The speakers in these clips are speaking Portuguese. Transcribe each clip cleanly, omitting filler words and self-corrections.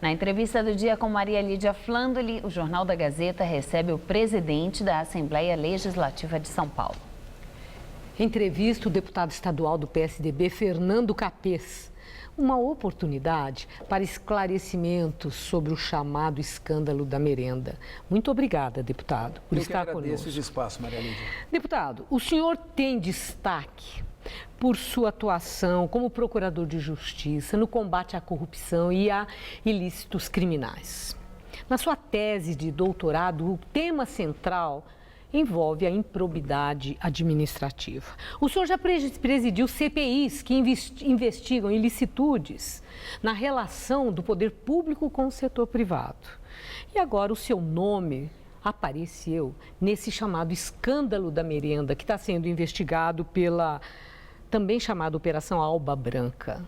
Na entrevista do dia com Maria Lídia Flandoli, o Jornal da Gazeta recebe o presidente da Assembleia Legislativa de São Paulo. Entrevista o deputado estadual do PSDB, Fernando Capês. Uma oportunidade para esclarecimentos sobre o chamado escândalo da merenda. Muito obrigada, deputado, por estar conosco. Eu agradeço esse espaço, Maria Lídia. Deputado, o senhor tem destaque por sua atuação como procurador de justiça no combate à corrupção e a ilícitos criminais. Na sua tese de doutorado, o tema central envolve a improbidade administrativa. O senhor já presidiu CPIs que investigam ilicitudes na relação do poder público com o setor privado. E agora o seu nome apareceu nesse chamado escândalo da merenda, que está sendo investigado pela também chamada Operação Alba Branca.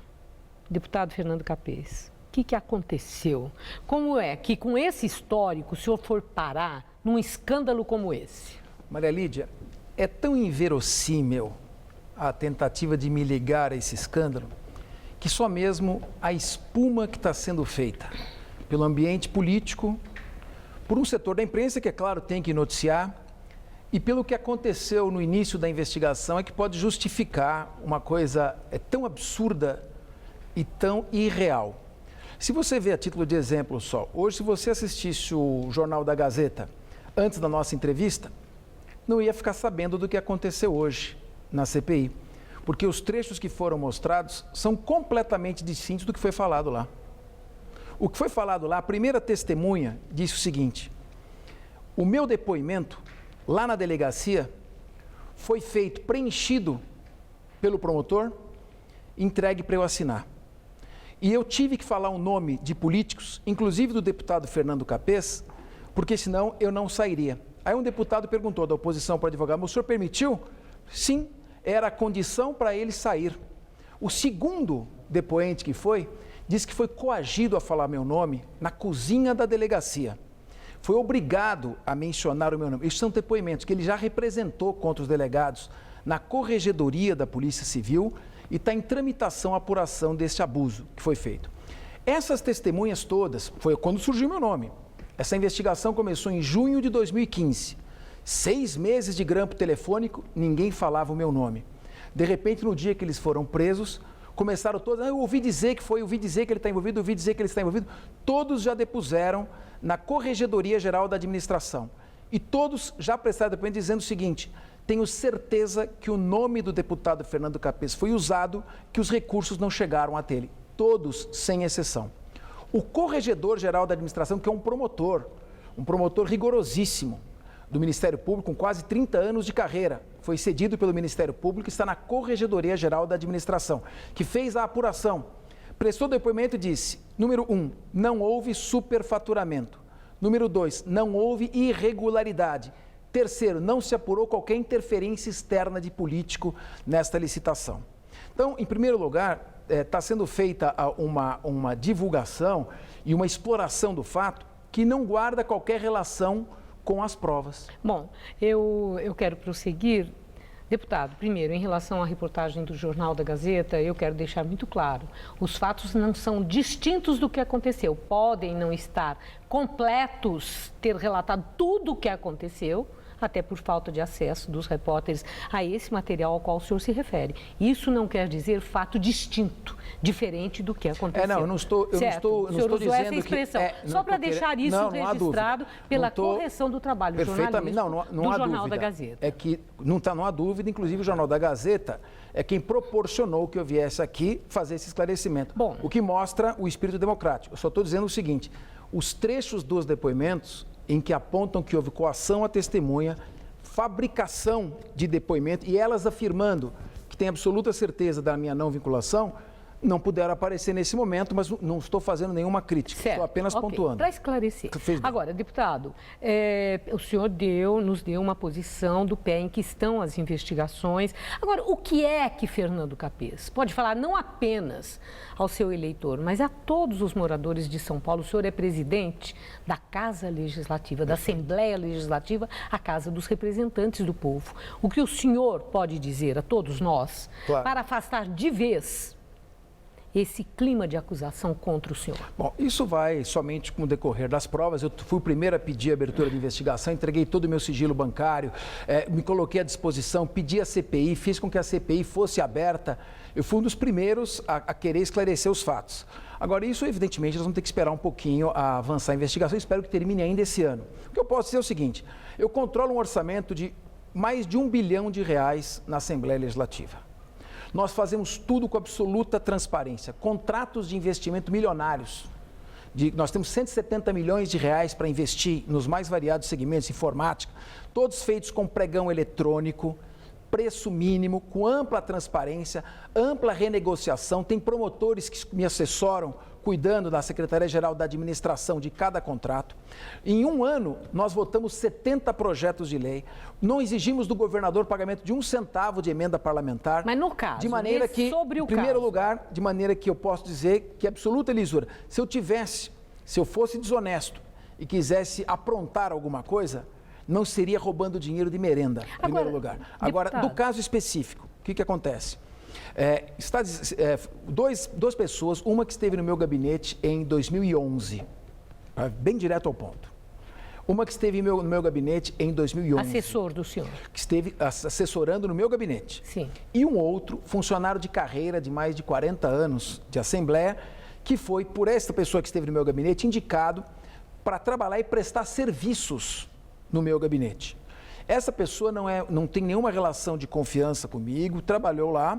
Deputado Fernando Capês, o que aconteceu? Como é que com esse histórico o senhor for parar num escândalo como esse? Maria Lídia, é tão inverossímil a tentativa de me ligar a esse escândalo que só mesmo a espuma que está sendo feita pelo ambiente político, por um setor da imprensa que, é claro, tem que noticiar, e pelo que aconteceu no início da investigação é que pode justificar uma coisa tão absurda e tão irreal. Se você vê a título de exemplo só, hoje se você assistisse o Jornal da Gazeta antes da nossa entrevista, não ia ficar sabendo do que aconteceu hoje na CPI, porque os trechos que foram mostrados são completamente distintos do que foi falado lá. O que foi falado lá, a primeira testemunha disse o seguinte: o meu depoimento lá na delegacia foi feito, preenchido pelo promotor, entregue para eu assinar. E eu tive que falar o nome de políticos, inclusive do deputado Fernando Capês, porque senão eu não sairia. Aí um deputado perguntou da oposição para o advogado: mas o senhor permitiu? Sim, era a condição para ele sair. O segundo depoente que foi, disse que foi coagido a falar meu nome na cozinha da delegacia. Foi obrigado a mencionar o meu nome. Esses são depoimentos que ele já representou contra os delegados na Corregedoria da Polícia Civil e está em tramitação a apuração desse abuso que foi feito. Essas testemunhas todas, foi quando surgiu meu nome. Essa investigação começou em junho de 2015. 6 meses de grampo telefônico, ninguém falava o meu nome. De repente, no dia que eles foram presos, começaram todos: eu ouvi dizer que foi, ouvi dizer que ele está envolvido, ouvi dizer que ele está envolvido. Todos já depuseram na Corregedoria Geral da Administração. E todos já prestaram depoimento dizendo o seguinte: tenho certeza que o nome do deputado Fernando Capês foi usado, que os recursos não chegaram até ele. Todos, sem exceção. O Corregedor Geral da Administração, que é um promotor rigorosíssimo do Ministério Público, com quase 30 anos de carreira, foi cedido pelo Ministério Público e está na Corregedoria Geral da Administração, que fez a apuração, prestou depoimento e disse: número 1, não houve superfaturamento. Número 2, não houve irregularidade. Terceiro, não se apurou qualquer interferência externa de político nesta licitação. Então, em primeiro lugar, está sendo feita uma divulgação e uma exploração do fato que não guarda qualquer relação com as provas. Bom, eu quero prosseguir. Deputado, primeiro, em relação à reportagem do Jornal da Gazeta, eu quero deixar muito claro: os fatos não são distintos do que aconteceu. Podem não estar completos, ter relatado tudo o que aconteceu, até por falta de acesso dos repórteres a esse material ao qual o senhor se refere. Isso não quer dizer fato distinto, diferente do que aconteceu. Não, eu não estou dizendo que... essa expressão. Só para deixar isso registrado pela correção do trabalho jornalístico do Jornal da Gazeta. É que não há dúvida, inclusive o Jornal da Gazeta é quem proporcionou que eu viesse aqui fazer esse esclarecimento. Bom, o que mostra o espírito democrático. Eu só estou dizendo o seguinte: os trechos dos depoimentos em que apontam que houve coação à testemunha, fabricação de depoimento e elas afirmando que têm absoluta certeza da minha não vinculação, não puderam aparecer nesse momento, mas não estou fazendo nenhuma crítica, certo. Estou apenas pontuando. Para esclarecer. Agora, deputado, o senhor nos deu uma posição do pé em que estão as investigações. Agora, o que é que Fernando Capês pode falar não apenas ao seu eleitor, mas a todos os moradores de São Paulo? O senhor é presidente da Casa Legislativa, da Assembleia Legislativa, a Casa dos Representantes do Povo. O que o senhor pode dizer a todos nós, claro, para afastar de vez esse clima de acusação contra o senhor? Bom, isso vai somente com o decorrer das provas. Eu fui o primeiro a pedir a abertura de investigação, entreguei todo o meu sigilo bancário, me coloquei à disposição, pedi a CPI, fiz com que a CPI fosse aberta. Eu fui um dos primeiros a querer esclarecer os fatos. Agora, isso, evidentemente, nós vamos ter que esperar um pouquinho a avançar a investigação. Espero que termine ainda esse ano. O que eu posso dizer é o seguinte: eu controlo um orçamento de mais de R$1 bilhão na Assembleia Legislativa. Nós fazemos tudo com absoluta transparência. Contratos de investimento milionários. Nós temos R$170 milhões para investir nos mais variados segmentos, informática, todos feitos com pregão eletrônico, preço mínimo, com ampla transparência, ampla renegociação. Tem promotores que me assessoram, cuidando da Secretaria-Geral da Administração de cada contrato. Em um ano, nós votamos 70 projetos de lei. Não exigimos do governador pagamento de R$0,01 de emenda parlamentar. Mas no caso, de maneira que, em primeiro lugar, de maneira que eu posso dizer que é absoluta lisura. Se eu fosse desonesto e quisesse aprontar alguma coisa, não seria roubando dinheiro de merenda, em primeiro lugar. Agora, do caso específico, o que acontece? Duas pessoas, uma que esteve no meu gabinete em 2011, bem direto ao ponto. Uma que esteve no meu gabinete em 2011. Assessor do senhor. Que esteve assessorando no meu gabinete. Sim. E um outro, funcionário de carreira de mais de 40 anos de Assembleia, que foi, por esta pessoa que esteve no meu gabinete, indicado para trabalhar e prestar serviços no meu gabinete. Essa pessoa não tem nenhuma relação de confiança comigo, trabalhou lá.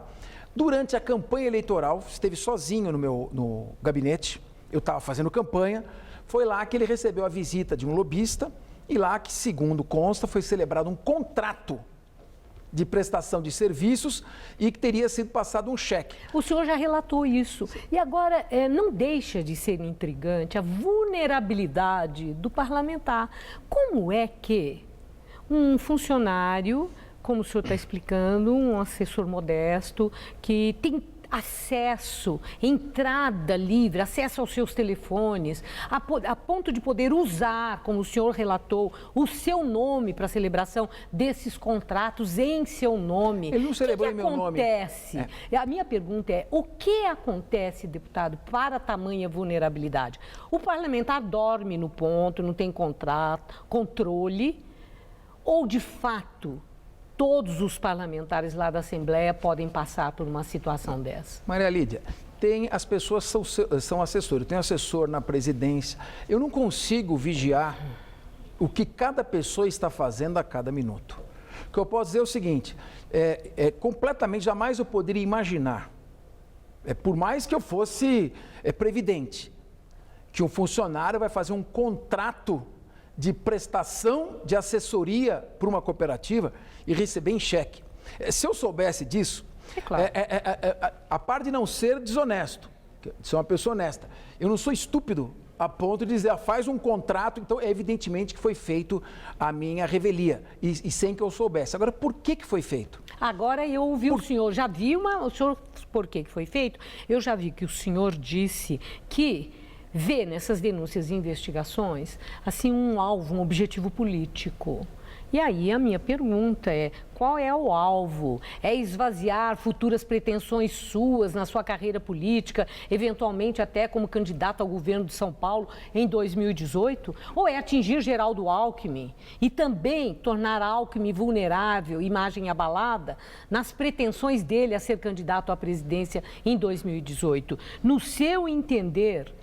Durante a campanha eleitoral, esteve sozinho no gabinete, eu estava fazendo campanha, foi lá que ele recebeu a visita de um lobista e lá que, segundo consta, foi celebrado um contrato de prestação de serviços e que teria sido passado um cheque. O senhor já relatou isso. E agora, não deixa de ser intrigante a vulnerabilidade do parlamentar. Como é que um funcionário, como o senhor está explicando, um assessor modesto, que tem acesso, entrada livre, acesso aos seus telefones, a ponto de poder usar, como o senhor relatou, o seu nome para a celebração desses contratos em seu nome. Ele não celebrou em meu nome. O que acontece? A minha pergunta é, o que acontece, deputado, para tamanha vulnerabilidade? O parlamentar dorme no ponto, não tem controle, ou de fato todos os parlamentares lá da Assembleia podem passar por uma situação dessa? Maria Lídia, as pessoas são assessores. Eu tenho assessor na presidência. Eu não consigo vigiar o que cada pessoa está fazendo a cada minuto. O que eu posso dizer é o seguinte, completamente, jamais eu poderia imaginar, por mais que eu fosse previdente, que um funcionário vai fazer um contrato de prestação de assessoria para uma cooperativa e receber em cheque. Se eu soubesse disso, claro. A parte de não ser desonesto, de ser uma pessoa honesta, eu não sou estúpido a ponto de dizer, faz um contrato, então é evidentemente que foi feito a minha revelia, e sem que eu soubesse. Agora, por que foi feito? Agora eu ouvi o senhor, já vi o senhor, por que foi feito? Eu já vi que o senhor disse que vê nessas denúncias e investigações, assim, um alvo, um objetivo político. E aí a minha pergunta é, qual é o alvo? É esvaziar futuras pretensões suas na sua carreira política, eventualmente até como candidato ao governo de São Paulo em 2018? Ou é atingir Geraldo Alckmin e também tornar Alckmin vulnerável, imagem abalada, nas pretensões dele a ser candidato à presidência em 2018? No seu entender,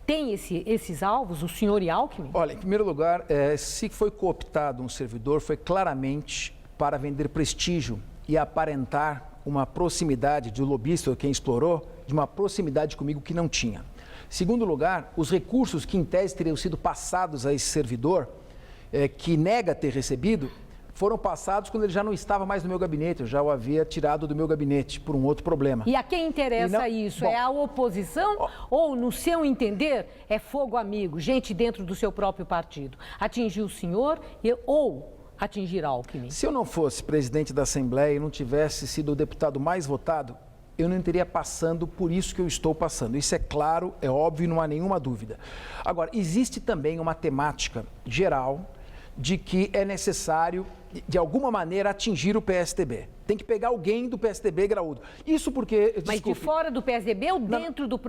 tem esses alvos, o senhor e Alckmin? Olha, em primeiro lugar, se foi cooptado um servidor, foi claramente para vender prestígio e aparentar uma proximidade de lobista, quem explorou, de uma proximidade comigo que não tinha. Segundo lugar, os recursos que em tese teriam sido passados a esse servidor, que nega ter recebido, foram passados quando ele já não estava mais no meu gabinete, eu já o havia tirado do meu gabinete por um outro problema. E a quem interessa isso? Bom, é a oposição ou, no seu entender, é fogo amigo, gente dentro do seu próprio partido? Atingir o senhor ou atingir Alckmin? Se eu não fosse presidente da Assembleia e não tivesse sido o deputado mais votado, eu não teria passando por isso que eu estou passando. Isso é claro, é óbvio, não há nenhuma dúvida. Agora, existe também uma temática geral de que é necessário de alguma maneira, atingir o PSDB. Tem que pegar alguém do PSDB graúdo. Isso porque... Mas desculpe, de fora do PSDB ou dentro do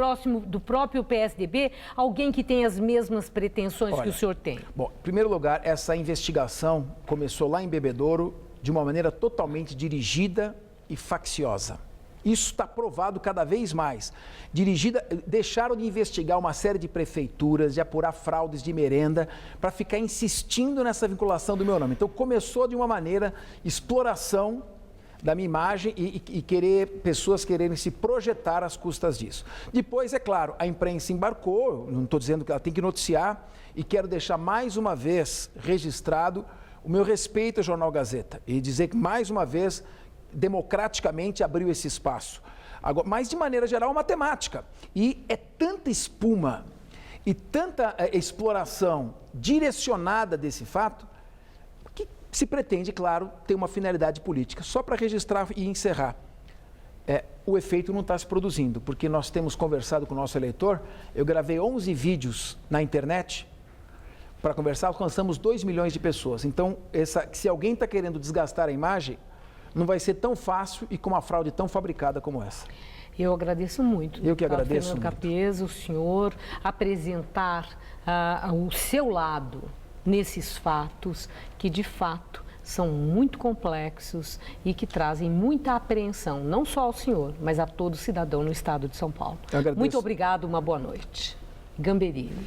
próprio PSDB, alguém que tem as mesmas pretensões que o senhor tem? Bom, em primeiro lugar, essa investigação começou lá em Bebedouro de uma maneira totalmente dirigida e facciosa. Isso está provado cada vez mais. Deixaram de investigar uma série de prefeituras, de apurar fraudes de merenda, para ficar insistindo nessa vinculação do meu nome. Então, começou de uma maneira, exploração da minha imagem e pessoas quererem se projetar às custas disso. Depois, é claro, a imprensa embarcou, não estou dizendo que ela tem que noticiar, e quero deixar mais uma vez registrado o meu respeito ao Jornal Gazeta e dizer que, mais uma vez, democraticamente abriu esse espaço. Agora, mas, de maneira geral, matemática. E é tanta espuma e tanta exploração direcionada desse fato que se pretende, claro, ter uma finalidade política. Só para registrar e encerrar. O efeito não está se produzindo, porque nós temos conversado com o nosso eleitor. Eu gravei 11 vídeos na internet para conversar, alcançamos 2 milhões de pessoas. Então, se alguém está querendo desgastar a imagem, não vai ser tão fácil e com uma fraude tão fabricada como essa. Eu agradeço muito. Eu que agradeço Fernando muito. Capeza, o senhor apresentar o seu lado nesses fatos que, de fato, são muito complexos e que trazem muita apreensão, não só ao senhor, mas a todo cidadão no estado de São Paulo. Eu agradeço. Muito obrigado, uma boa noite. Gamberini.